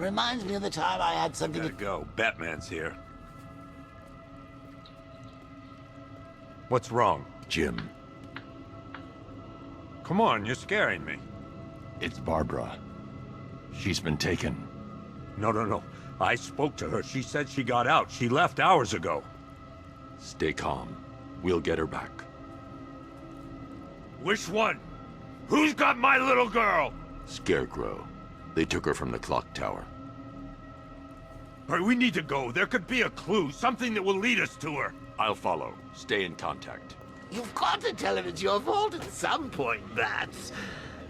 Reminds me of the time I had something Gotta go. Batman's here. What's wrong? Jim, Come on, you're scaring me. it's Barbara. She's been taken. No. I spoke to her. She said she got out. She left hours ago. Stay calm. We'll get her back. Which one? Who's got my little girl? Scarecrow. They took her from the clock tower. All right, we need to go. There could be a clue, something that will lead us to her. I'll follow. Stay in contact. You've got to tell him it's your fault at some point, Bats.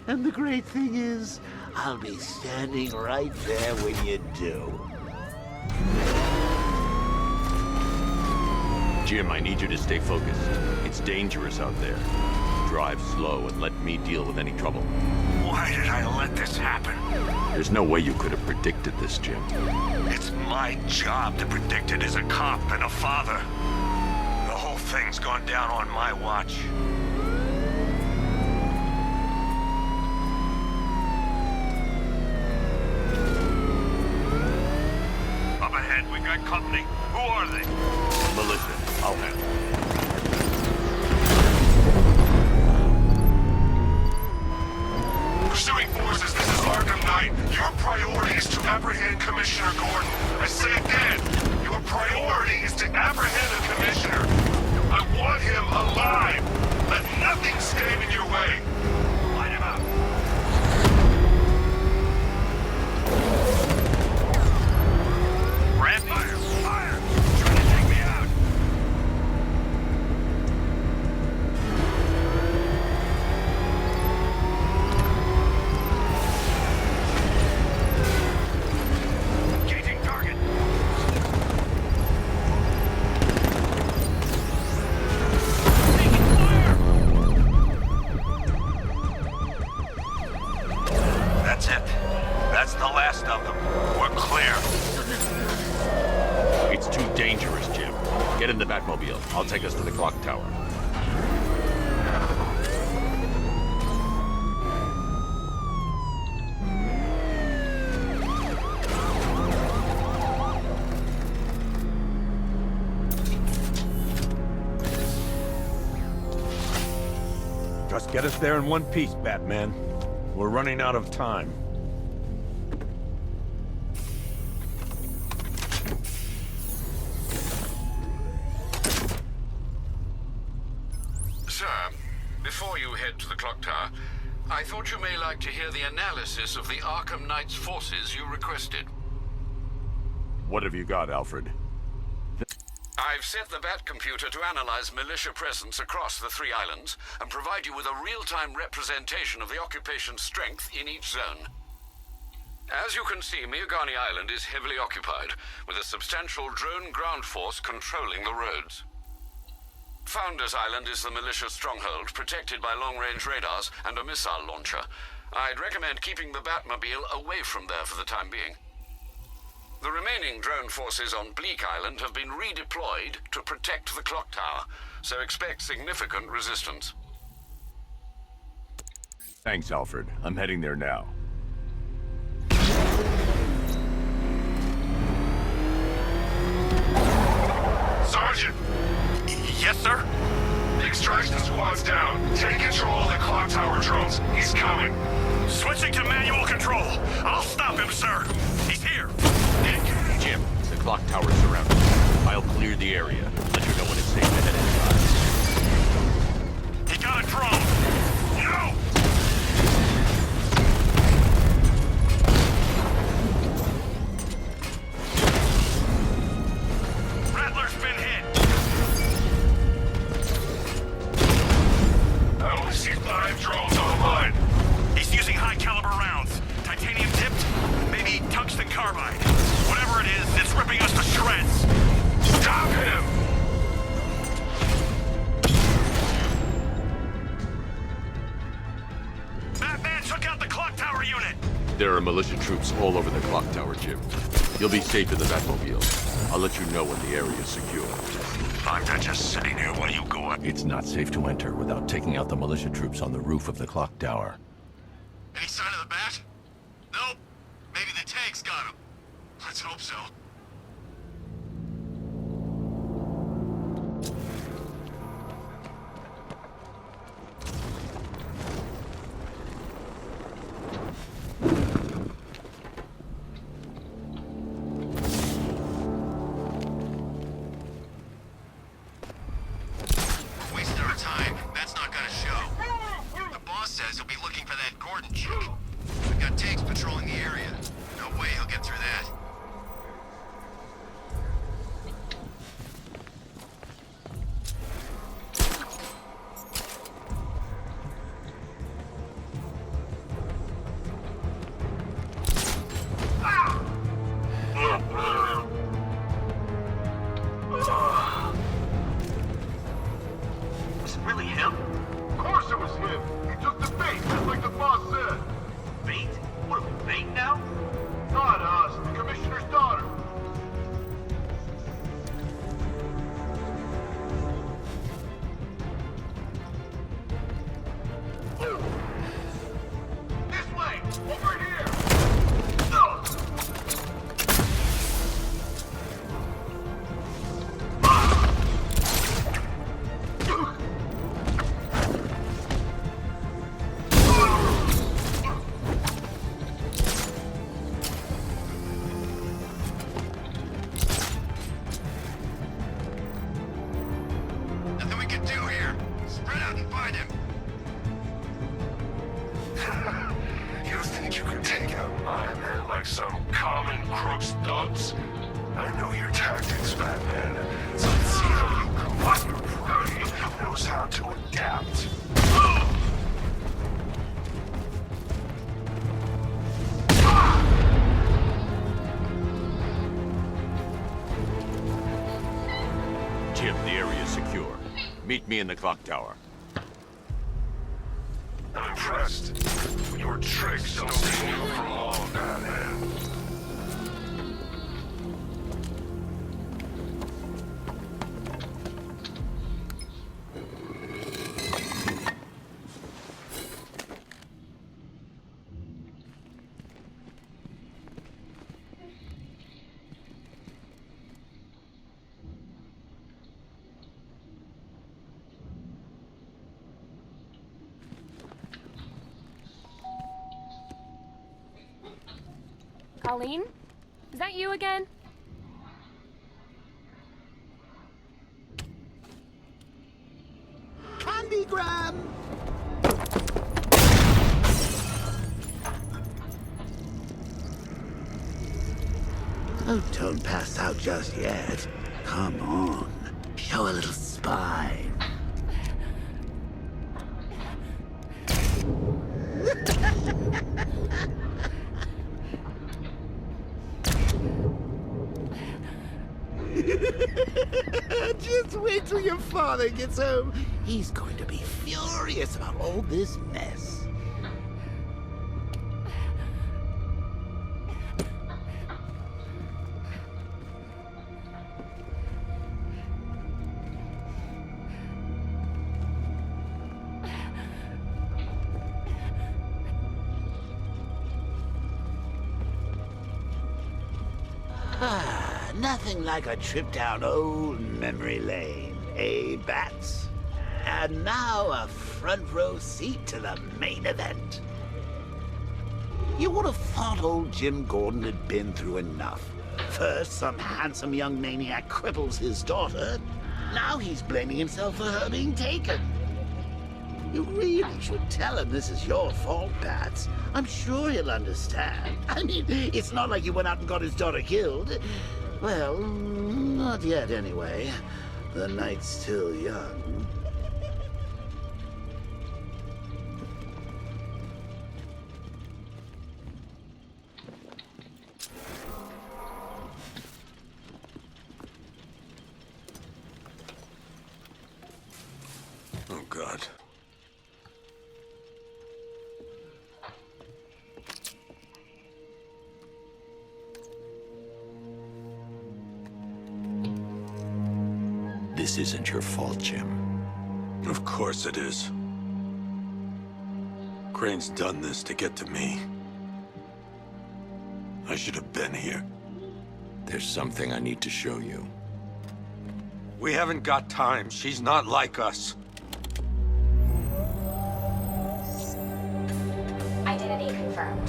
And the great thing is, I'll be standing right there when you do. Jim, I need you to stay focused. It's dangerous out there. Drive slow and let me deal with any trouble. Why did I let this happen? There's no way you could have predicted this, Jim. It's my job to predict it as a cop and a father. The whole thing's gone down on my watch. Up ahead, we got company. Who are they? Melissa, I'll handle it. Pursuing forces, this is Arkham Knight. Your priority is to apprehend Commissioner Gordon. I say again, your priority is to apprehend the Commissioner. I want him alive. Let nothing stand in your way. Light him up. Brand fire! Fire! Trying to take me out! Engaging target. Taking fire! That's it. That's the last of them. We're clear. It's too dangerous, Jim. Get in the Batmobile. I'll take us to the clock tower. Just get us there in one piece, Batman. We're running out of time. Sir, before you head to the clock tower, I thought you may like to hear the analysis of the Arkham Knight's forces you requested. What have you got, Alfred? I've set the Bat computer to analyze militia presence across the three islands and provide you with a real-time representation of the occupation's strength in each zone. As you can see, Miagani Island is heavily occupied, with a substantial drone ground force controlling the roads. Founders Island is the militia stronghold, protected by long-range radars and a missile launcher. I'd recommend keeping the Batmobile away from there for the time being. The remaining drone forces on Bleak Island have been redeployed to protect the clock tower, so expect significant resistance. Thanks, Alfred. I'm heading there now. Sergeant! Yes, sir? The extraction squad's down. Take control of the clock tower drones. He's coming. Switching to manual control. I'll stop him, sir. He's here. Jim, the clock tower's surrounded. I'll clear the area. Let you know when it's safe to head inside. He got a drone. No! Rattler's been hit. I only see 5 drones online. He's using high-caliber rounds. Titanium tipped? Maybe tungsten carbide. Whatever it is, it's ripping us to shreds. Stop him! Batman took out the clock tower unit. There are militia troops all over the clock tower, Jim. You'll be safe in the Batmobile. I'll let you know when the area is secure. I'm not just sitting here while you go up. It's not safe to enter without taking out the militia troops on the roof of the clock tower. Any sign of the bat? Nope. Maybe the tank's got him. hope so. Wasting our time. That's not gonna show. The boss says he'll be looking for that Gordon chick. We've got tanks patrolling the area. No way he'll get through that. Was it really him? Of course it was him. He took the bait, just like the boss said. Bait? What are we, bait now? Not us, the commissioner's daughter. This way! Over here! Nothing we can do here. Spread out and find him. You think you can take out my men like some common crooks thugs? I know your tactics, Batman. So let's see how you combine your prey who knows how to adapt. Jim, the area is secure. Meet me in the clock tower. I'm impressed. Your tricks don't seem new for long, Batman. Colleen? Is that you again? Candygram! Oh, don't pass out just yet. Come on. Show a little spine. Just wait till your father gets home. He's going to be furious about all this mess. Nothing like a trip down old memory lane, eh, Bats? And now a front row seat to the main event. You would have thought old Jim Gordon had been through enough. First, some handsome young maniac cripples his daughter. Now he's blaming himself for her being taken. You really should tell him this is your fault, Bats. I'm sure he'll understand. I mean, it's not like you went out and got his daughter killed. Well, not yet anyway. The night's still young. Oh, God. This isn't your fault, Jim. Of course it is. Crane's done this to get to me. I should have been here. There's something I need to show you. We haven't got time. She's not like us. Identity confirmed.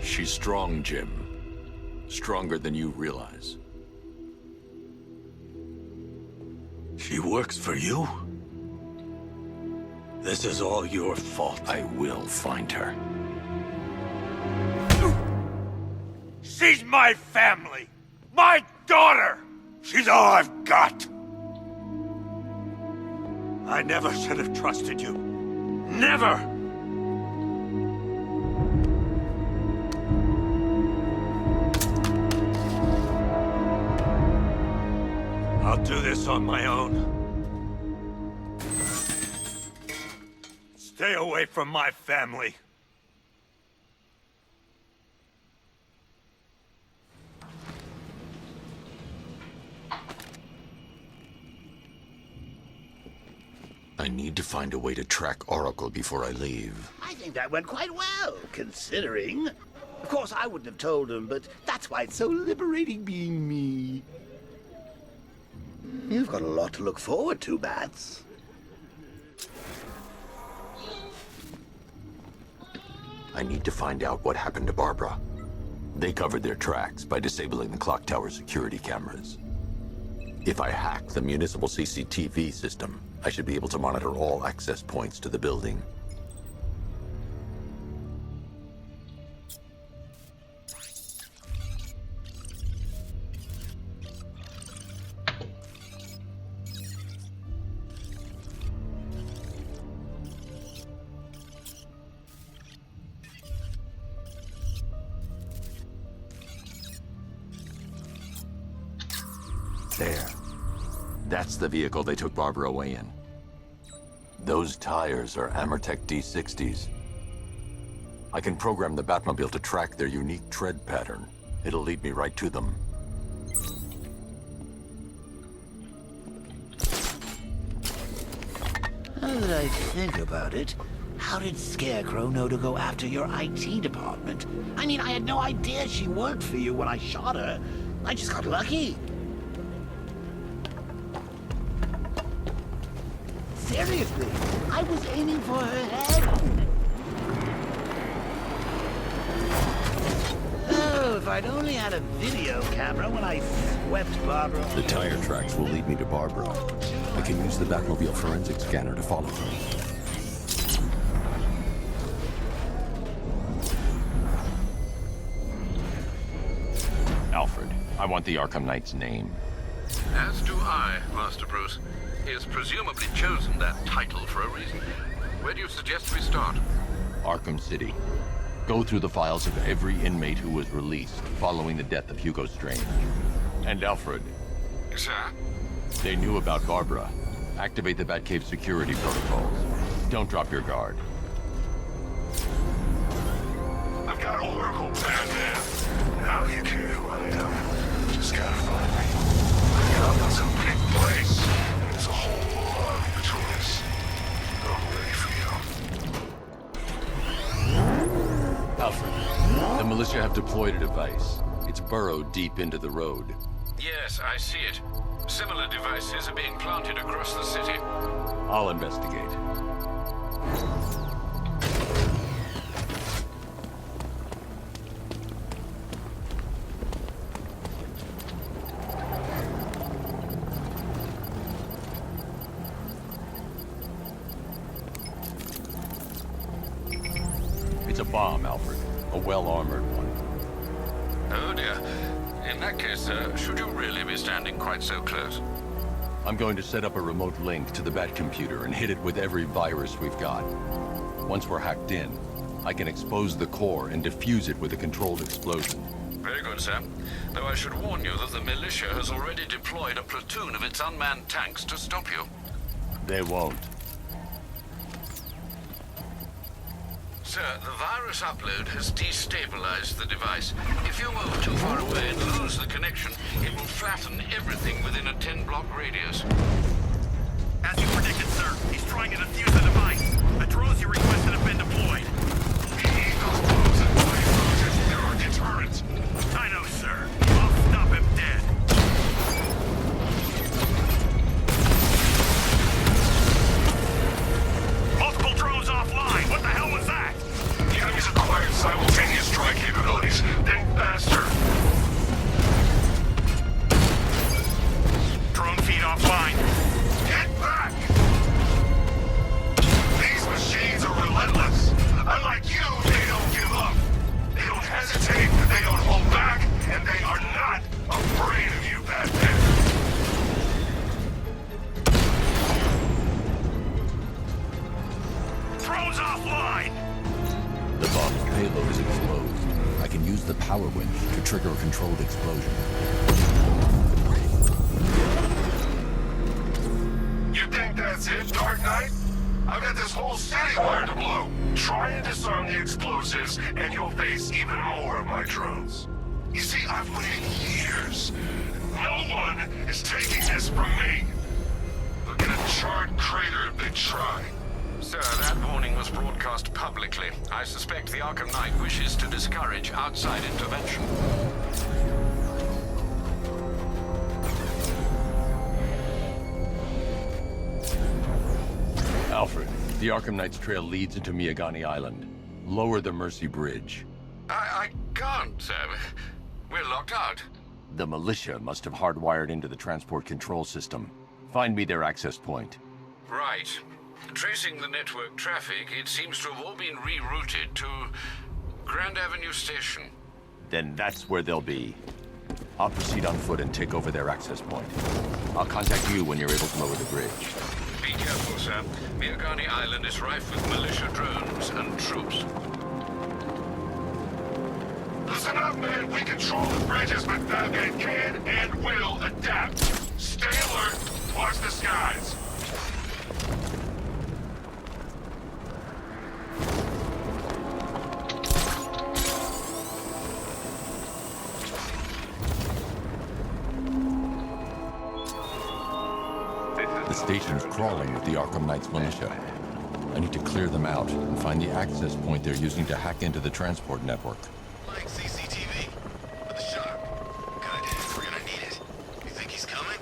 She's strong, Jim. Stronger than you realize. She works for you? This is all your fault. I will find her. She's my family! My daughter! She's all I've got! I never should have trusted you. Never! I'll do this on my own. Stay away from my family. I need to find a way to track Oracle before I leave. I think that went quite well, considering. Of course, I wouldn't have told him, but that's why it's so liberating being me. You've got a lot to look forward to, Bats. I need to find out what happened to Barbara. They covered their tracks by disabling the clock tower security cameras. If I hack the municipal CCTV system, I should be able to monitor all access points to the building. There. That's the vehicle they took Barbara away in. Those tires are Amertech D60s. I can program the Batmobile to track their unique tread pattern. It'll lead me right to them. Now that I think about it, how did Scarecrow know to go after your IT department? I mean, I had no idea she worked for you when I shot her. I just got lucky. Seriously, I was aiming for her head. Oh, if I'd only had a video camera when I swept Barbara. The tire tracks will lead me to Barbara. I can use the Batmobile forensic scanner to follow her. Alfred, I want the Arkham Knight's name. As do I, Master Bruce. He has presumably chosen that title for a reason. Where do you suggest we start? Arkham City. Go through the files of every inmate who was released following the death of Hugo Strange. And Alfred. Sir? They knew about Barbara. Activate the Batcave security protocols. Don't drop your guard. I've got Oracle banned in. Now you care who I am. Just gotta find me. Gotham's a big place. There's a whole lot between us. I'm ready for you. Alfred, the militia have deployed a device. It's burrowed deep into the road. Yes, I see it. Similar devices are being planted across the city. I'll investigate. It's a bomb, Alfred. A well-armored one. Oh dear. In that case, should you really be standing quite so close? I'm going to set up a remote link to the Bat computer and hit it with every virus we've got. Once we're hacked in, I can expose the core and defuse it with a controlled explosion. Very good, sir. Though I should warn you that the militia has already deployed a platoon of its unmanned tanks to stop you. They won't. Sir, the virus upload has destabilized the device. If you move too far away and lose the connection, it will flatten everything within a 10-block radius. As you predicted, sir, he's trying to defuse the device. The drones you requested have been deployed. We need those drones and flamethrowers. They're our deterrent. I know, sir. I'll stop him dead. Multiple drones offline. What the hell was that? The enemy's acquired simultaneous strike capabilities. Think faster. Drone feed offline. Get back! These machines are relentless. Unlike you, they don't give up. They don't hesitate, they don't hold back, and they are not afraid of you, Batman. Drones offline. The bomb's payload is exposed. I can use the power winch to trigger a controlled explosion. You think that's it, Dark Knight? I've got this whole city wired to blow. Try and disarm the explosives, and you'll face even more of my drones. You see, I've waited years. No one is taking this from me. They'll get a charred crater if they try. Sir, that warning was broadcast publicly. I suspect the Arkham Knight wishes to discourage outside intervention. Alfred, the Arkham Knight's trail leads into Miagani Island. Lower the Mercy Bridge. I can't, sir. We're locked out. The militia must have hardwired into the transport control system. Find me their access point. Right. Tracing the network traffic, it seems to have all been rerouted to Grand Avenue Station. Then that's where they'll be. I'll proceed on foot and take over their access point. I'll contact you when you're able to lower the bridge. Be careful, sir. Miagani Island is rife with militia drones and troops. Listen up, man. We control the bridges, but Batman can and will adapt. Stay alert. Watch the skies. The station's crawling with the Arkham Knight's militia. I need to clear them out and find the access point they're using to hack into the transport network. Like CCTV. For the shop. Good. We're gonna need it. You think he's coming?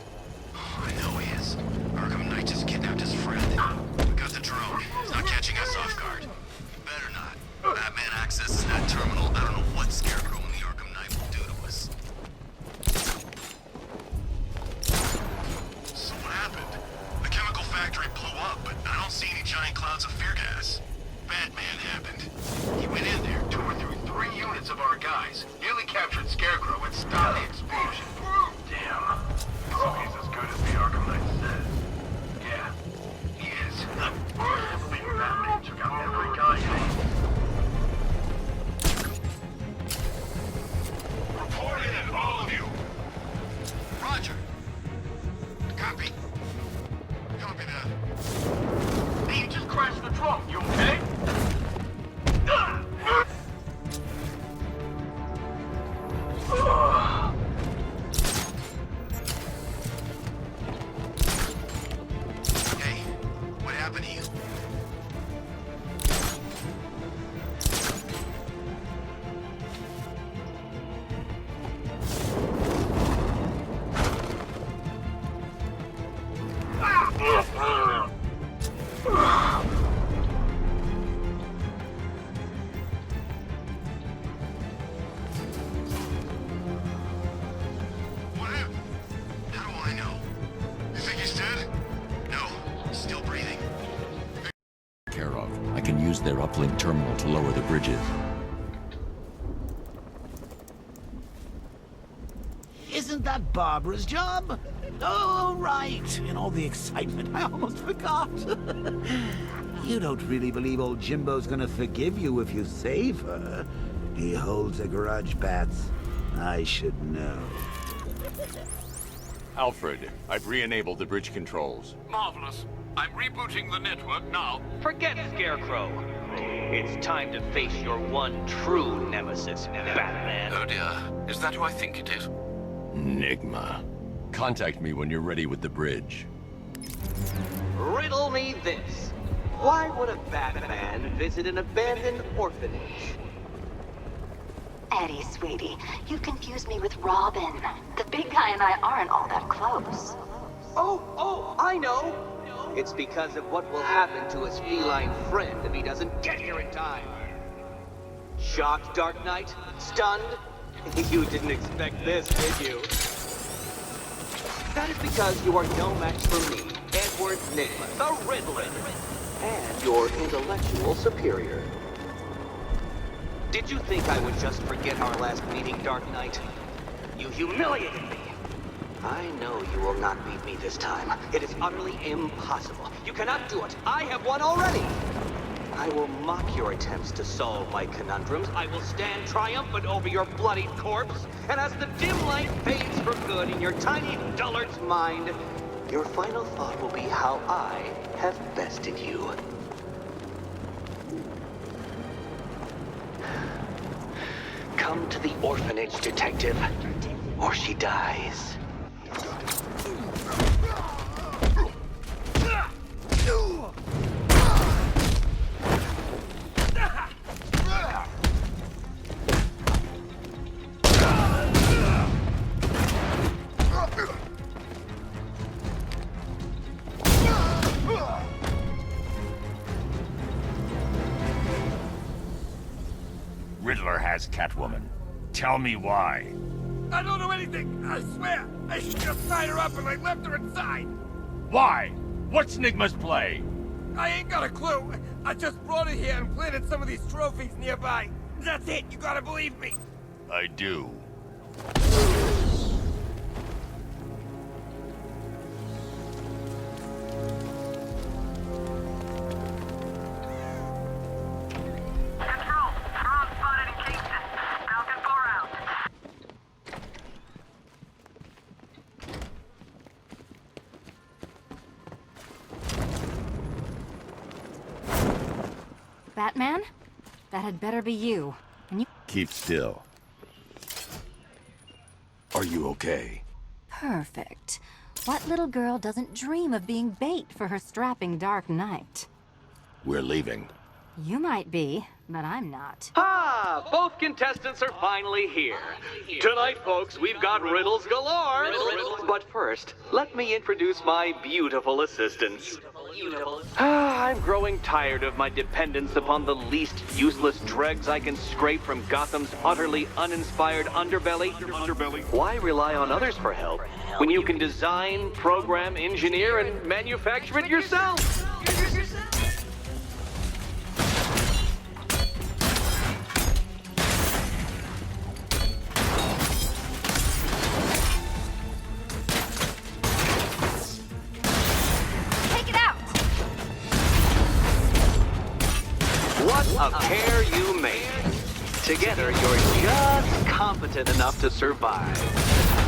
Oh, I know he is. Arkham Knight just kidnapped his friend. We got the drone. He's not catching us off guard. He better not. Batman accesses that terminal. I don't know what Scarecrow and the Arkham Knight will do to us. So what happened? The chemical factory blew up, but I don't see any giant clouds of fear gas. Batman happened. He went in there, tore through 3 units of our guys, nearly captured Scarecrow, and stopped the explosion. Damn. So he's as good as the Arkham Knight said. Yeah, he is. I believe Batman took out every guy in. Report in, all of you. Roger. Copy. Copy that. Hey, you just crashed the drone. You okay? Hey, what happened to you? What happened? How do I know? You think he's dead? No, still breathing. Care of. I can use their uplink terminal to lower the bridges. Isn't that Barbara's job? Oh, right. In all the excitement, I almost forgot. You don't really believe old Jimbo's gonna forgive you if you save her. He holds a grudge, Bats. I should know. Alfred, I've re-enabled the bridge controls. Marvelous. I'm rebooting the network now. Forget Scarecrow. It's time to face your one true nemesis, Batman. Oh dear. Is that who I think it is? Enigma. Contact me when you're ready with the bridge. riddle me this. Why would a Batman visit an abandoned orphanage? Eddie, sweetie, you confused me with Robin. The big guy and I aren't all that close. Oh, I know! It's because of what will happen to his feline friend if he doesn't get here in time. Shocked, Dark Knight? Stunned? You didn't expect this, did you? That is because you are no match for me, Edward Nygma, the Riddler, and your intellectual superior. Did you think I would just forget our last meeting, Dark Knight? You humiliated me. I know you will not beat me this time. It is utterly impossible. You cannot do it. I have won already. I will mock your attempts to solve my conundrums. I will stand triumphant over your bloodied corpse. And as the dim light fades for good in your tiny dullard's mind, your final thought will be how I have bested you. Come to the orphanage, detective, or she dies. Riddler has Catwoman. Tell me why. I don't know anything, I swear. I just tied her up and I left her inside. Why? What's Nygma's play? I ain't got a clue. I just brought her here and planted some of these trophies nearby. That's it, you gotta believe me. I do. Batman? That had better be you. Can you... Keep still. Are you okay? Perfect. What little girl doesn't dream of being bait for her strapping Dark Knight? We're leaving. You might be, but I'm not. Ah, both contestants are finally here. Tonight, folks, we've got riddles galore. But first, let me introduce my beautiful assistants. I'm growing tired of my dependence upon the least useless dregs I can scrape from Gotham's utterly uninspired underbelly. Why rely on others for help when you can design, program, engineer, and manufacture it yourself? What a pair you made. Together, you're just competent enough to survive.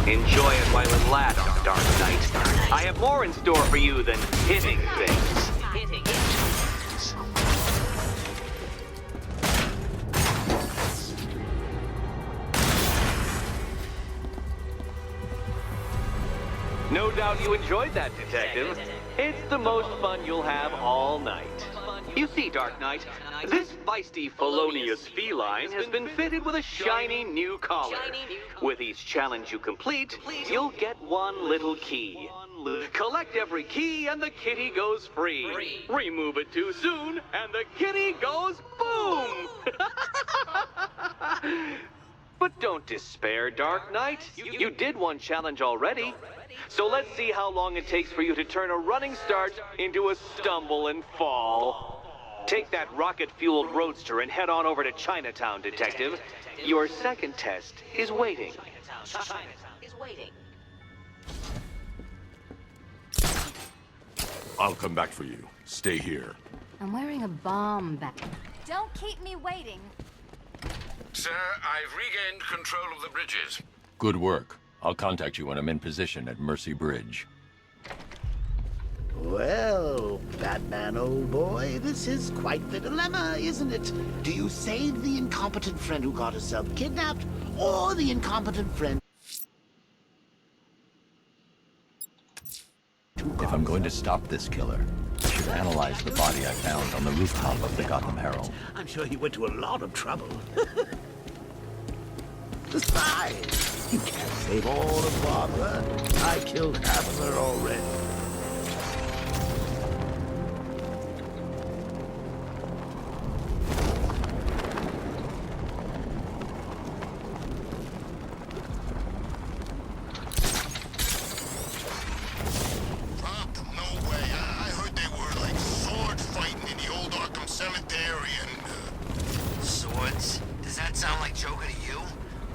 Enjoy it while it lasts, Dark Knight. I have more in store for you than hitting things. No doubt you enjoyed that, Detective. It's the most fun you'll have all night. You see, Dark Knight, this feisty, felonious feline has been fitted with a shiny new collar. With each challenge you complete, you'll get one little key. Collect every key and the kitty goes free. Remove it too soon and the kitty goes boom! But don't despair, Dark Knight. You did one challenge already. So let's see how long it takes for you to turn a running start into a stumble and fall. Take that rocket-fueled roadster and head on over to Chinatown, Detective. Your second test is waiting. I'll come back for you. Stay here. I'm wearing a bomb back. Don't keep me waiting. Sir, I've regained control of the bridges. Good work. I'll contact you when I'm in position at Mercy Bridge. Well, Batman, old boy, this is quite the dilemma, isn't it? Do you save the incompetent friend who got herself kidnapped, or the incompetent friend If I'm going to stop this killer, should analyze the body I found on the rooftop of the Gotham Herald. I'm sure he went to a lot of trouble. Besides, you can't save all of Barbara. I killed half of her already. Robbed them? No way. I heard they were like sword fighting in the old Arkham Cemetery and Swords? Does that sound like Joker to you?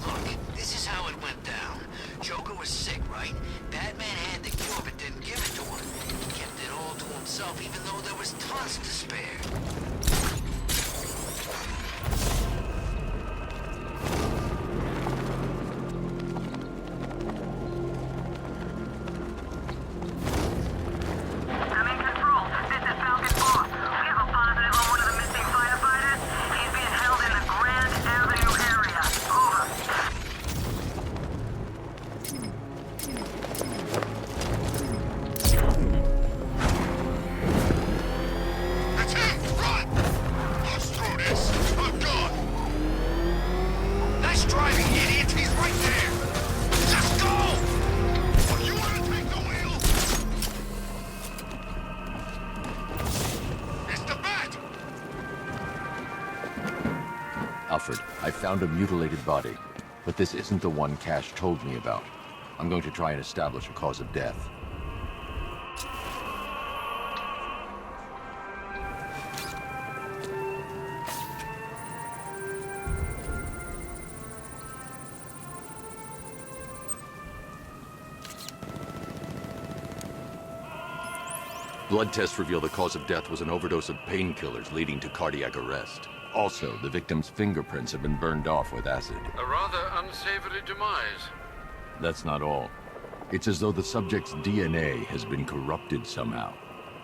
Look, this is how it went down. Joker was sick, right? Batman had the cure but didn't give it to him. He kept it all to himself even though there was tons to spare. Alfred, I found a mutilated body, but this isn't the one Cash told me about. I'm going to try and establish a cause of death. Blood tests reveal the cause of death was an overdose of painkillers leading to cardiac arrest. Also, the victim's fingerprints have been burned off with acid. A rather unsavory demise. That's not all. It's as though the subject's DNA has been corrupted somehow.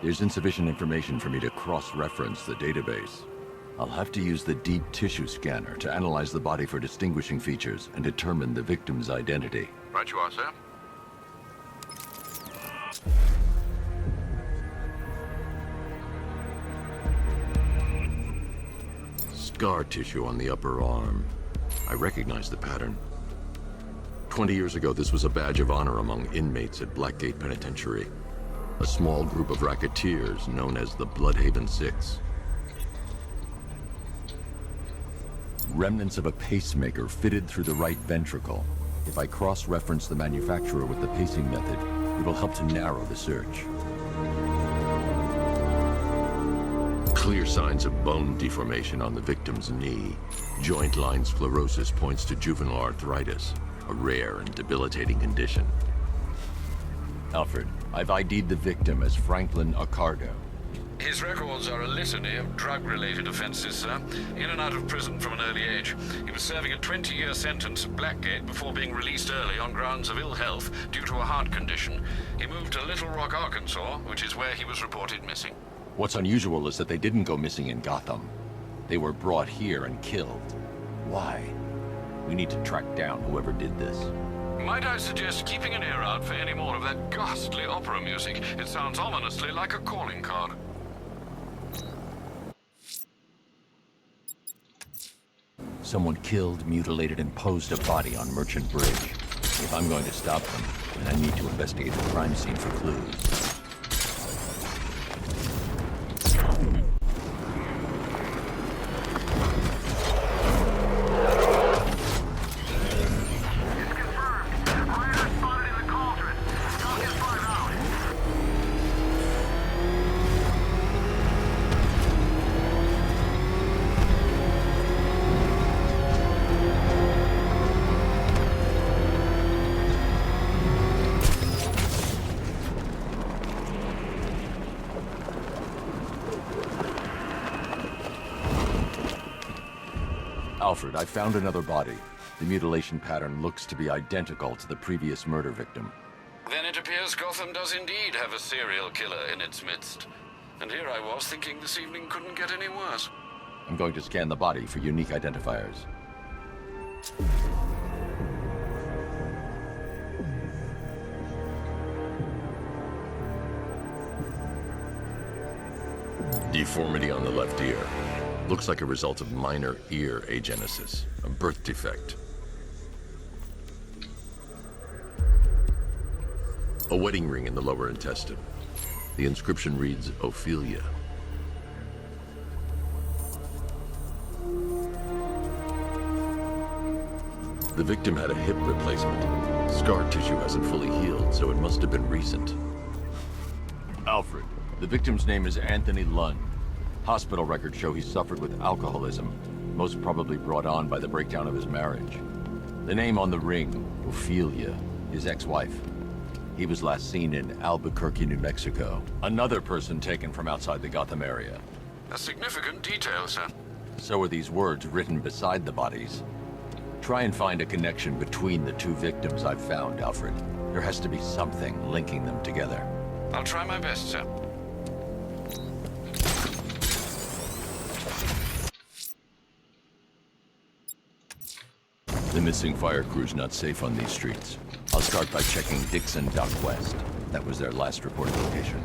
There's insufficient information for me to cross-reference the database. I'll have to use the deep tissue scanner to analyze the body for distinguishing features and determine the victim's identity. Right you are, sir. Scar tissue on the upper arm. I recognize the pattern. 20 years ago, this was a badge of honor among inmates at Blackgate Penitentiary. A small group of racketeers known as the Bloodhaven Six. Remnants of a pacemaker fitted through the right ventricle. If I cross-reference the manufacturer with the pacing method, it will help to narrow the search. Clear signs of bone deformation on the victim's knee. Joint line sclerosis points to juvenile arthritis, a rare and debilitating condition. Alfred, I've ID'd the victim as Franklin Accardo. His records are a litany of drug-related offenses, sir. In and out of prison from an early age. He was serving a 20-year sentence at Blackgate before being released early on grounds of ill health due to a heart condition. He moved to Little Rock, Arkansas, which is where he was reported missing. What's unusual is that they didn't go missing in Gotham. They were brought here and killed. Why? We need to track down whoever did this. Might I suggest keeping an ear out for any more of that ghastly opera music? It sounds ominously like a calling card. Someone killed, mutilated, and posed a body on Merchant Bridge. If I'm going to stop them, then I need to investigate the crime scene for clues. Alfred, I found another body. The mutilation pattern looks to be identical to the previous murder victim. Then it appears Gotham does indeed have a serial killer in its midst. And here I was thinking this evening couldn't get any worse. I'm going to scan the body for unique identifiers. Deformity on the left ear. Looks like a result of minor ear agenesis, a birth defect. A wedding ring in the lower intestine. The inscription reads, Ophelia. The victim had a hip replacement. Scar tissue hasn't fully healed, so it must have been recent. Alfred, the victim's name is Anthony Lund. Hospital records show he suffered with alcoholism, most probably brought on by the breakdown of his marriage. The name on the ring, Ophelia, his ex-wife. He was last seen in Albuquerque, New Mexico. Another person taken from outside the Gotham area. A significant detail, sir. So are these words written beside the bodies. Try and find a connection between the two victims I've found, Alfred. There has to be something linking them together. I'll try my best, sir. The missing fire crew's not safe on these streets. I'll start by checking Dixon Dock West. That was their last reported location.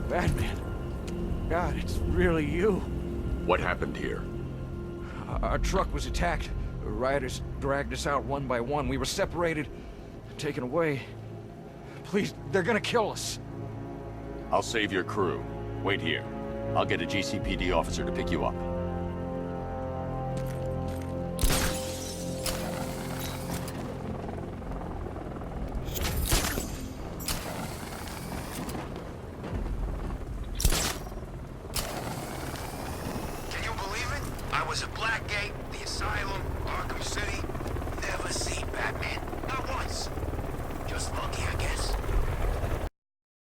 Batman. God, it's really you. What happened here? Our truck was attacked. Rioters dragged us out one by one. We were separated, taken away. Please, they're gonna kill us. I'll save your crew. Wait here. I'll get a GCPD officer to pick you up. Can you believe it? I was a black